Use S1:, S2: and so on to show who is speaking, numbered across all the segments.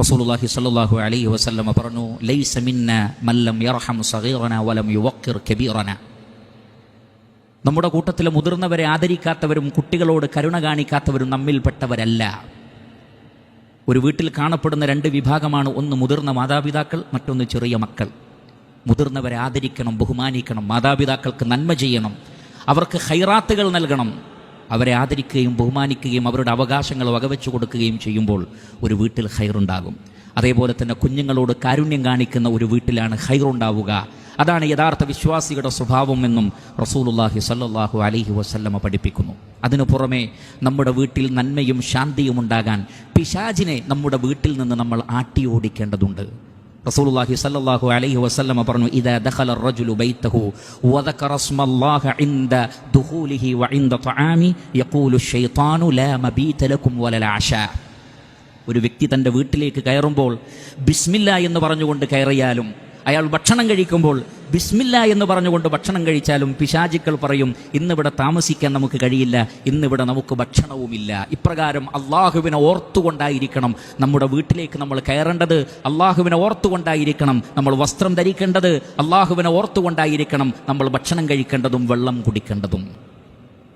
S1: റസൂലുള്ളാഹി സ്വല്ലല്ലാഹു അലൈഹി വസല്ലമ പറഞ്ഞു, ലൈസ മിന്നാ മൻ ലം യർഹം സഗീറനാ വലം യുവഖിർ കബീറനാ. നമ്മുടെ കൂട്ടത്തിലെ മുതിർന്നവരെ ആദരിക്കാത്തവരും കുട്ടികളോട് കരുണ കാണിക്കാത്തവരും നമ്മിൽപ്പെട്ടവരല്ല. ഒരു വീട്ടിൽ കാണപ്പെടുന്ന രണ്ട് വിഭാഗമാണ്, ഒന്ന് മുതിർന്ന മാതാപിതാക്കൾ, മറ്റൊന്ന് ചെറിയ മക്കൾ. മുതിർന്നവരെ ആദരിക്കണം, ബഹുമാനിക്കണം, മാതാപിതാക്കൾക്ക് നന്മ ചെയ്യണം, അവർക്ക് ഖൈറാത്തുകൾ നൽകണം. അവരെ ആദരിക്കുകയും ബഹുമാനിക്കുകയും അവരുടെ അവകാശങ്ങൾ വകവെച്ചു കൊടുക്കുകയും ചെയ്യുമ്പോൾ ഒരു വീട്ടിൽ ഖൈറുണ്ടാകും. അതേപോലെ തന്നെ കുഞ്ഞുങ്ങളോട് കാരുണ്യം കാണിക്കുന്ന ഒരു വീട്ടിലാണ് ഖൈറുണ്ടാവുക. അതാണ് യഥാർത്ഥ വിശ്വാസിയുടെ സ്വഭാവം എന്നും റസൂലുള്ളാഹി സ്വല്ലല്ലാഹു അലൈഹി വസല്ലമ പഠിപ്പിക്കുന്നു. അതിനു പുറമെ നമ്മുടെ വീട്ടിൽ നന്മയും ശാന്തിയും ഉണ്ടാകാൻ പിശാചിനെ നമ്മുടെ വീട്ടിൽ നിന്ന് നമ്മൾ ആട്ടിയോടിക്കേണ്ടതുണ്ട്. റസൂലുള്ളാഹി സ്വല്ലല്ലാഹു അലൈഹി വസല്ലമ പറഞ്ഞു, ഇദാ ദഖല അർറജുലു ബൈതഹു വദകറ ഇസ്മല്ലാഹി ഇൻദ ദുഖൂലിഹി വഇൻദ തആമി യഖൂലു അശ്ശൈത്താനു ലാ മബീത ലക്കും വലൽ അശാ. ഒരു വ്യക്തി തൻ്റെ വീട്ടിലേക്ക് കയറുമ്പോൾ ബിസ്മില്ലാ എന്ന് പറഞ്ഞുകൊണ്ട് കയറിയാലും, അയാൾ ഭക്ഷണം കഴിക്കുമ്പോൾ ബിസ്മില്ലാ എന്ന് പറഞ്ഞുകൊണ്ട് ഭക്ഷണം കഴിച്ചാലും പിശാചുക്കൾ പറയും, ഇന്നിവിടെ താമസിക്കാൻ നമുക്ക് കഴിയില്ല, ഇന്നിവിടെ നമുക്ക് ഭക്ഷണവുമില്ല. ഇപ്രകാരം അള്ളാഹുവിനെ ഓർത്തുകൊണ്ടായിരിക്കണം നമ്മുടെ വീട്ടിലേക്ക് നമ്മൾ കയറേണ്ടത്, അള്ളാഹുവിനെ ഓർത്തുകൊണ്ടായിരിക്കണം നമ്മൾ വസ്ത്രം ധരിക്കേണ്ടത്, അള്ളാഹുവിനെ ഓർത്തുകൊണ്ടായിരിക്കണം നമ്മൾ ഭക്ഷണം കഴിക്കേണ്ടതും വെള്ളം കുടിക്കേണ്ടതും.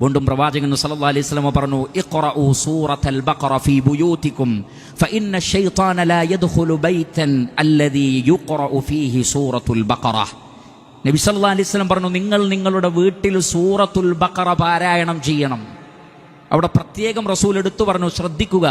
S1: വീണ്ടും പ്രവാചകൻ സല്ലല്ലാഹു അലൈഹി വസല്ലം പറഞ്ഞു, ഇഖ്റഉ സൂറത്തൽ ബഖറ ഫീ ബുയൂതികും ഫഇന്ന അശ്ശൈത്താന ലാ യദ്ഖുലു ബൈതൻ അല്ലദീ യുഖ്റഉ ഫീഹി സൂറത്തുൽ ബഖറ. നബി സല്ലല്ലാഹു അലൈഹി വസല്ലം പറഞ്ഞു, നിങ്ങൾ നിങ്ങളുടെ വീട്ടിൽ സൂറത്തുൽ ബഖറ പാരായണം ചെയ്യണം. അവിടെ പ്രത്യേകം റസൂൽ എടുത്തു പറഞ്ഞു, ശ്രദ്ധിക്കുക,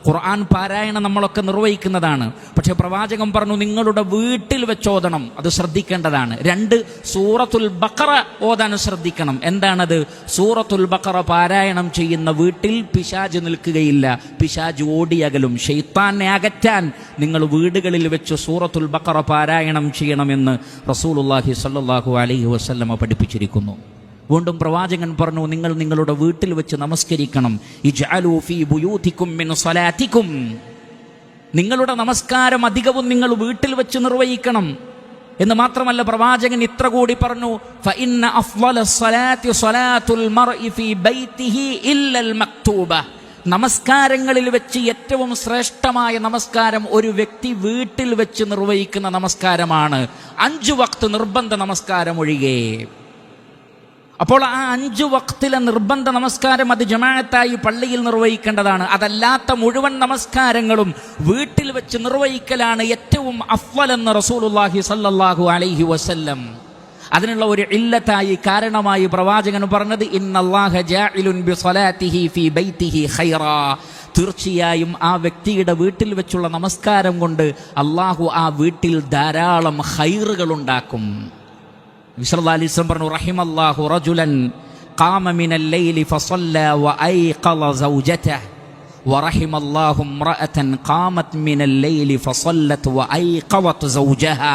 S1: ഖുർആൻ പാരായണം നമ്മളൊക്കെ നിർവഹിക്കുന്നതാണ്, പക്ഷെ പ്രവാചകൻ പറഞ്ഞു നിങ്ങളുടെ വീട്ടിൽ വെച്ചോദണം, അത് ശ്രദ്ധിക്കേണ്ടതാണ്. രണ്ട്, സൂറത്തുൽ ബഖറ ഓതാൻ ശ്രദ്ധിക്കണം. എന്താണത്? സൂറത്തുൽ ബഖറ പാരായണം ചെയ്യുന്ന വീട്ടിൽ പിശാച് നിൽക്കുകയില്ല, പിശാച് ഓടിയകലും. ശൈത്താനെ അകറ്റാൻ നിങ്ങൾ വീടുകളിൽ വെച്ച് സൂറത്തുൽ ബഖറ പാരായണം ചെയ്യണമെന്ന് റസൂലുള്ളാഹി സ്വല്ലല്ലാഹു അലൈഹി വസല്ലമ പഠിപ്പിച്ചിരിക്കുന്നു. വീണ്ടും പ്രവാചകൻ പറഞ്ഞു, നിങ്ങൾ നിങ്ങളുടെ വീട്ടിൽ വെച്ച് നമസ്കരിക്കണം. ഇജ്അലൂ ഫീ ബുയൂതികും മിൻ സ്വലാത്തികും. നിങ്ങളുടെ നമസ്കാരം അധികവും നിങ്ങൾ വീട്ടിൽ വെച്ച് നിർവഹിക്കണം എന്ന് മാത്രമല്ല, പ്രവാചകൻ ഇത്ര കൂടി പറഞ്ഞു, ഫഇന്ന അഫ്ളലസ് സ്വലാത്തി സ്വലാത്തുൽ മർഇ ഫീ ബൈതിഹി ഇല്ലൽ മക്തൂബ. നമസ്കാരങ്ങളിൽ വെച്ച് ഏറ്റവും ശ്രേഷ്ഠമായ നമസ്കാരം ഒരു വ്യക്തി വീട്ടിൽ വെച്ച് നിർവഹിക്കുന്ന നമസ്കാരമാണ്, 5 വക്ത് നിർബന്ധ നമസ്കാരം ഒഴികെ. അപ്പോൾ ആ 5 വക്തിലെ നിർബന്ധ നമസ്കാരം അത് ജമാഅത്തായി പള്ളിയിൽ നിർവഹിക്കേണ്ടതാണ്. അതല്ലാത്ത മുഴുവൻ നമസ്കാരങ്ങളും വീട്ടിൽ വെച്ച് നിർവഹിക്കലാണ് ഏറ്റവും അഫ്ളൽ എന്ന് റസൂലുള്ളാഹി സ്വല്ലല്ലാഹു അലൈഹി വസല്ലം അതിനുള്ള ഒരു ഇല്ലത്തായി, കാരണമായി പ്രവാചകൻ പറഞ്ഞത്, ഇന്നല്ലാഹ ജാഇലുൻ ബിസ്വലാത്തിഹി ഫീ ബൈതിഹി ഖൈറാ. തീർച്ചയായും ആ വ്യക്തിയുടെ വീട്ടിൽ വെച്ചുള്ള നമസ്കാരം കൊണ്ട് അള്ളാഹു ആ വീട്ടിൽ ധാരാളം ഖൈറുകൾ ഉണ്ടാക്കും. സല്ലല്ലാഹു അലൈഹി വസല്ലം പറഞ്ഞു, റഹിമല്ലാഹു റജുലൻ ഖാമ മിനൽ ലൈലി ഫസല്ല വഅയ്ഖള സൗജതഹു വറഹിമല്ലാഹു ഇംറഅതൻ ഖാമത് മിനൽ ലൈലി ഫസല്ലത് വഅയ്ഖളത് സൗജഹാ.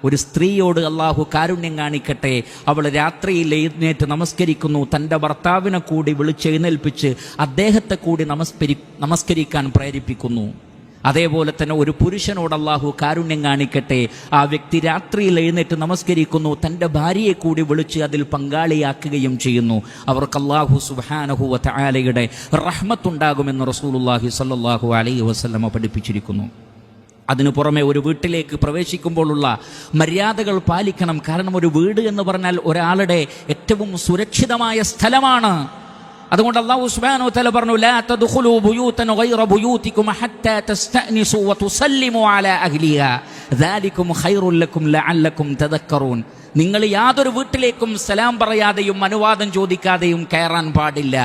S1: ഒരു സ്ത്രീയോട് അള്ളാഹു കാരുണ്യം കാണിക്കട്ടെ, അവൾ രാത്രിയിൽ എഴുന്നേറ്റ് നമസ്കരിക്കുന്നു, തൻ്റെ ഭർത്താവിനെ കൂടി വിളിച്ചെഴുന്നേൽപ്പിച്ച് അദ്ദേഹത്തെ കൂടി നമസ്കരിക്കാൻ പ്രേരിപ്പിക്കുന്നു. അതേപോലെ തന്നെ ഒരു പുരുഷനോട് അള്ളാഹു കാരുണ്യം കാണിക്കട്ടെ, ആ വ്യക്തി രാത്രിയിൽ എഴുന്നേറ്റ് നമസ്കരിക്കുന്നു, തൻ്റെ ഭാര്യയെ കൂടി വിളിച്ച് അതിൽ പങ്കാളിയാക്കുകയും ചെയ്യുന്നു. അവർക്ക് അള്ളാഹു സുബ്ഹാനഹു വ തആലയുടെ റഹ്മത്തുണ്ടാകുമെന്ന് റസൂലുള്ളാഹി സ്വല്ലല്ലാഹു അലൈഹി വസല്ലമ പഠിപ്പിച്ചിരിക്കുന്നു. അതിനു പുറമെ ഒരു വീട്ടിലേക്ക് പ്രവേശിക്കുമ്പോഴുള്ള മര്യാദകൾ പാലിക്കണം. കാരണം ഒരു വീട് എന്ന് പറഞ്ഞാൽ ഒരാളുടെ ഏറ്റവും സുരക്ഷിതമായ സ്ഥലമാണ്. അതുകൊണ്ട് അല്ലാഹു സുബ്ഹാനഹു വ തആല പറഞ്ഞു, ലാ തദ്ഖുലൂ ബുയൂതൻ ഗൈറ ബുയൂതികും ഹത്താ തസ്തഅനിസു വ തുസല്ലിമു അലാ അഹ്ലിഹാ ദാലികും ഖൈറുൽ ലക്കും ലഅല്ലകും തദക്കറൂൻ. നിങ്ങൾ യാതൊരു വീട്ടിലേക്കും സലാം പറയാതെയും അനുവാദം ചോദിക്കാതെയും കയറാൻ പാടില്ല.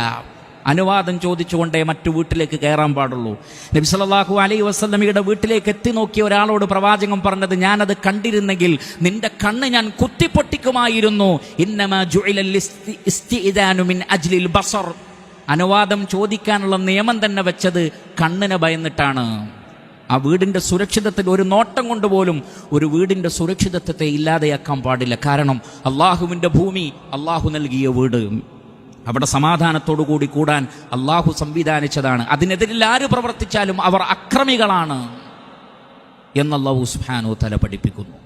S1: അനുവാദം ചോദിച്ചുകൊണ്ടേ മറ്റു വീട്ടിലേക്ക് കയറാൻ പാടുള്ളൂ. നബി സല്ലല്ലാഹു അലൈഹി വസല്ലമയുടെ വീട്ടിലേക്ക് എത്തി നോക്കിയ ഒരാളോട് പ്രവാചകൻ പറഞ്ഞത്, ഞാനത് കണ്ടിരുന്നെങ്കിൽ നിന്റെ കണ്ണ് ഞാൻ കുത്തിപ്പൊട്ടിക്കുമായിരുന്നു. ഇന്നമാ ജുഇലൽ ഇസ്തിഇദാനു മിൻ അജ്ലിൽ ബസർ. അനുവാദം ചോദിക്കാനുള്ള നിയമം തന്നെ വെച്ചത് കണ്ണിനെ ഭയന്നിട്ടാണ്. ആ വീടിൻ്റെ സുരക്ഷിതത്വത്തിൽ ഒരു നോട്ടം കൊണ്ടുപോലും ഒരു വീടിൻ്റെ സുരക്ഷിതത്വത്തെ ഇല്ലാതെയാക്കാൻ പാടില്ല. കാരണം അള്ളാഹുവിൻ്റെ ഭൂമി, അള്ളാഹു നൽകിയ വീട്, അവിടെ സമാധാനത്തോടുകൂടി കൂടാൻ അള്ളാഹു സംവിധാനിച്ചതാണ്. അതിനെതിരിൽ ആര് പ്രവർത്തിച്ചാലും അവർ അക്രമികളാണ് എന്ന് അല്ലാഹു സുബ്ഹാനഹു വ തആല പഠിപ്പിക്കുന്നു.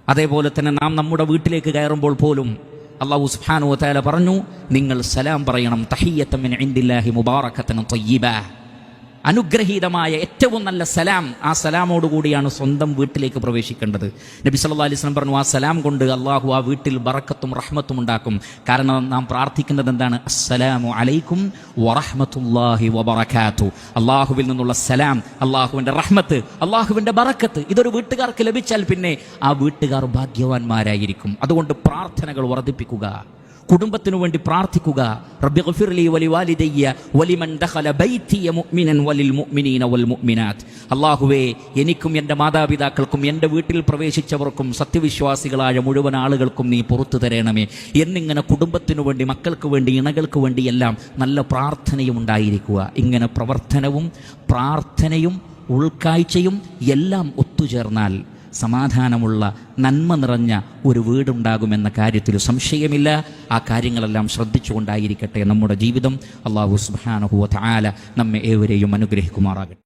S1: അതേപോലെ തന്നെ നാം നമ്മുടെ വീട്ടിലേക്ക് കയറുമ്പോൾ പോലും അല്ലാഹു സുബ്ഹാനഹു വ തആല പറഞ്ഞു, നിങ്ങൾ സലാം പറയണം. തഹിയ്യത്തൻ മിൻ ഇൻദില്ലാഹി മുബാറകത്തൻ ത്വയ്യിബ. അനുഗ്രഹീതമായ ഏറ്റവും നല്ല സലാം, ആ സലാമോടുകൂടിയാണ് സ്വന്തം വീട്ടിലേക്ക് പ്രവേശിക്കേണ്ടത്. നബി സല്ലല്ലാഹു അലൈഹി വസല്ലം പറഞ്ഞു, ആ സലാം കൊണ്ട് അള്ളാഹു ആ വീട്ടിൽ ബറക്കത്തും റഹ്മത്തും ഉണ്ടാക്കും. കാരണം നാം പ്രാർത്ഥിക്കുന്നത് എന്താണ്? അസ്സലാമു അലൈക്കും വറഹ്മത്തുള്ളാഹി വബറകാതുഹു. അള്ളാഹുവിൽ നിന്നുള്ള സലാം, അള്ളാഹുവിൻ്റെ റഹ്മത്ത്, അള്ളാഹുവിൻ്റെ ബറക്കത്ത് ഇതൊരു വീട്ടുകാർക്ക് ലഭിച്ചാൽ പിന്നെ ആ വീട്ടുകാർ ഭാഗ്യവാന്മാരായിരിക്കും. അതുകൊണ്ട് പ്രാർത്ഥനകൾ വർദ്ധിപ്പിക്കുക, കുടുംബത്തിനു വേണ്ടി പ്രാർത്ഥിക്കുക. റബ്ബി ഗഫിർലി വലിവാലിദയ്യ വലിമൻ ദഖല ബൈതിയ മുഅ്മിനൻ വലിൽ മുഅ്മിനീന വൽ മുഅ്മിനാത്ത്. അല്ലാഹുവേ, എനിക്കും എൻ്റെ മാതാപിതാക്കൾക്കും എൻ്റെ വീട്ടിൽ പ്രവേശിച്ചവർക്കും സത്യവിശ്വാസികളായ മുഴുവൻ ആളുകൾക്കും നീ പുറത്തു തരണമേ എന്നിങ്ങനെ കുടുംബത്തിനു വേണ്ടി, മക്കൾക്ക് വേണ്ടി, ഇണകൾക്ക് വേണ്ടി എല്ലാം നല്ല പ്രാർത്ഥനയും ഉണ്ടായിരിക്കുക. ഇങ്ങനെ പ്രവർത്തനവും പ്രാർത്ഥനയും ഉൾക്കാഴ്ചയും എല്ലാം ഒത്തുചേർന്നാൽ സമാധാനമുള്ള നന്മ നിറഞ്ഞ ഒരു വീടുണ്ടാകുമെന്ന കാര്യത്തിൽ സംശയമില്ല. ആ കാര്യങ്ങളെല്ലാം ശ്രദ്ധിച്ചുകൊണ്ടായിരിക്കട്ടെ നമ്മുടെ ജീവിതം. അല്ലാഹു സുബ്ഹാനഹു വ തആല നമ്മെ ഏവരെയും അനുഗ്രഹിക്കുമാറാകട്ടെ.